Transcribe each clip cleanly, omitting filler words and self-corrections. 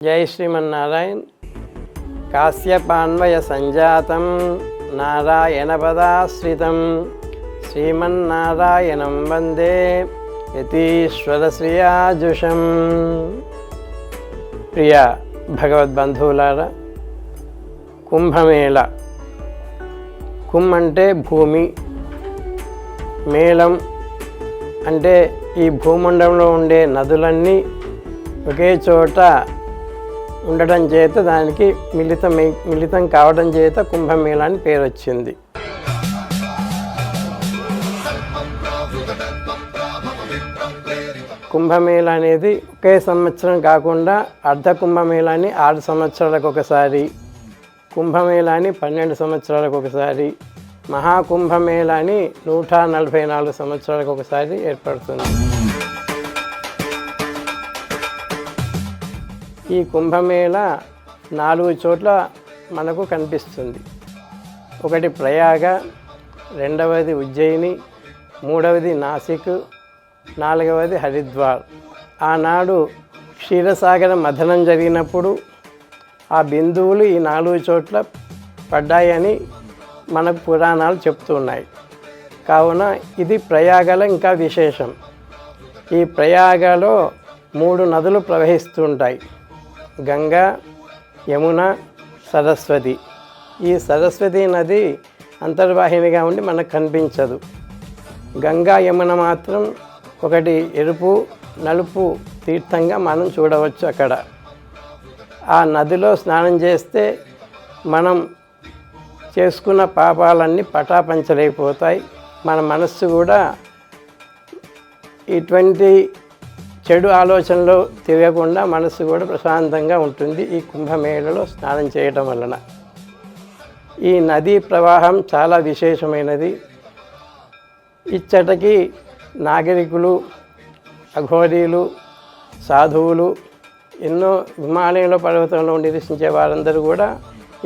జై శ్రీమన్నారాయణ. కాశ్యపాన్వయ సంజాతం నారాయణపదాశ్రితం శ్రీమన్నారాయణం వందే యతీశ్వర శ్రియాజుషం. ప్రియ భగవద్బంధువులారా, కుంభమేళ. కుంభ్ అంటే భూమి, మేళం అంటే ఈ భూమండలంలో ఉండే నదులన్నీ ఒకే చోట ఉండటం చేత దానికి మిళితం కావడం చేత కుంభమేళ అని పేరు వచ్చింది. కుంభమేళ అనేది ఒకే సంవత్సరం కాకుండా అర్ధ కుంభమేళాన్ని 6 సంవత్సరాలకు ఒకసారి, కుంభమేళాన్ని 12 సంవత్సరాలకు ఒకసారి, మహాకుంభమేళాన్ని 144 సంవత్సరాలకు ఒకసారి ఏర్పడుతుంది. ఈ కుంభమేళ 4 చోట్ల మనకు కనిపిస్తుంది. ఒకటి ప్రయాగ, రెండవది ఉజ్జయిని, మూడవది నాసిక్, నాలుగవది హరిద్వార్. ఆనాడు క్షీరసాగర మథనం జరిగినప్పుడు ఆ బిందువులు ఈ 4 చోట్ల పడ్డాయని మనకు పురాణాలు చెప్తున్నాయి. కావున ఇది ప్రయాగలో ఇంకా విశేషం. ఈ ప్రయాగలో 3 నదులు ప్రవహిస్తుంటాయి: గంగా, యమున, సరస్వతి. ఈ సరస్వతి నది అంతర్వాహినిగా ఉండి మనకు కనిపించదు. గంగా, యమున మాత్రం ఒకటి ఎరుపు, నలుపు తీర్థంగా మనం చూడవచ్చు. అక్కడ ఆ నదిలో స్నానం చేస్తే మనం చేసుకున్న పాపాలన్నీ పటాపంచలైపోతాయి. మన మనస్సు కూడా ఇటువంటి చెడు ఆలోచనలు తిరగకుండా మనసు కూడా ప్రశాంతంగా ఉంటుంది ఈ కుంభమేళలో స్నానం చేయటం వలన. ఈ నదీ ప్రవాహం చాలా విశేషమైనది. ఇచ్చటకి నాగరికులు, అఘోరీలు, సాధువులు, ఎన్నో హిమాలయంలో పర్వతంలో నివసించే వారందరూ కూడా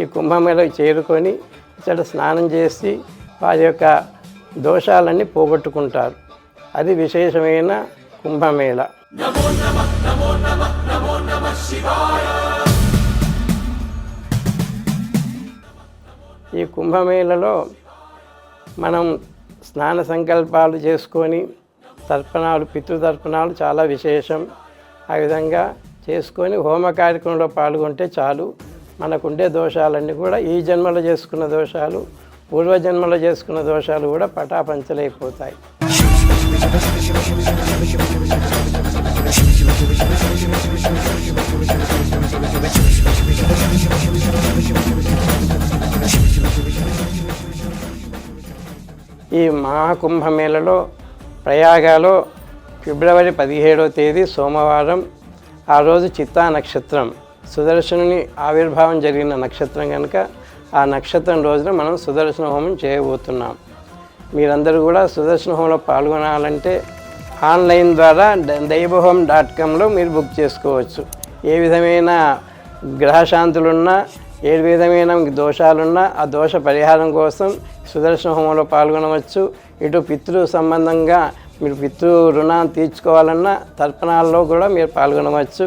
ఈ కుంభమేళకు చేరుకొని ఇచ్చట స్నానం చేసి వారి యొక్క దోషాలన్నీ పోగొట్టుకుంటారు. అది విశేషమైన కుంభమేళ. ఈ కుంభమేళలో మనం స్నాన సంకల్పాలు చేసుకొని తర్పణాలు, పితృతర్పణాలు చాలా విశేషం. ఆ విధంగా చేసుకొని హోమ కార్యక్రమంలో పాల్గొంటే చాలు, మనకుండే దోషాలన్నీ కూడా, ఈ జన్మలో చేసుకున్న దోషాలు, పూర్వజన్మలో చేసుకున్న దోషాలు కూడా పటాపంచలైపోతాయి. ఈ మహాకుంభమేళలో ప్రయాగలో ఫిబ్రవరి 17వ తేదీ సోమవారం, ఆ రోజు చిత్తా నక్షత్రం, సుదర్శనుని ఆవిర్భావం జరిగిన నక్షత్రం కనుక ఆ నక్షత్రం రోజున మనం సుదర్శన హోమం చేయబోతున్నాం. మీరందరూ కూడా సుదర్శన హోమంలో పాల్గొనాలంటే ఆన్లైన్ ద్వారా దైవహోమ్.comలో మీరు బుక్ చేసుకోవచ్చు. ఏ విధమైన గ్రహశాంతులున్నా, ఏ విధమైన దోషాలున్నా ఆ దోష పరిహారం కోసం సుదర్శన హోమంలో పాల్గొనవచ్చు. ఇటు పితృ సంబంధంగా మీరు పితృ రుణాన్ని తీర్చుకోవాలన్నా తర్పణాల్లో కూడా మీరు పాల్గొనవచ్చు.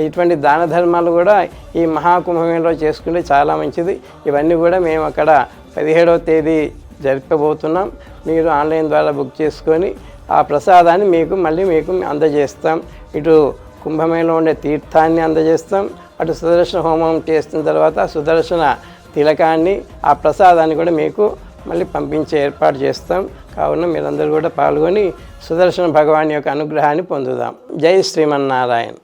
ఇటువంటి దాన ధర్మాలు కూడా ఈ మహాకుంభమేళలో చేసుకుంటే చాలా మంచిది. ఇవన్నీ కూడా మేము అక్కడ 17వ తేదీ జరపబోతున్నాం. మీరు ఆన్లైన్ ద్వారా బుక్ చేసుకొని ఆ ప్రసాదాన్ని మీకు అందజేస్తాం. ఇటు కుంభమేళలో ఉండే తీర్థాన్ని అందజేస్తాం, అటు సుదర్శన హోమం చేసిన తర్వాత సుదర్శన తిలకాన్ని, ఆ ప్రసాదాన్ని కూడా మీకు మళ్ళీ పంపించే ఏర్పాటు చేస్తాం. కావున మీరందరూ కూడా పాల్గొని సుదర్శన భగవాన్ యొక్క అనుగ్రహాన్ని పొందుదాం. జై శ్రీమన్నారాయణ.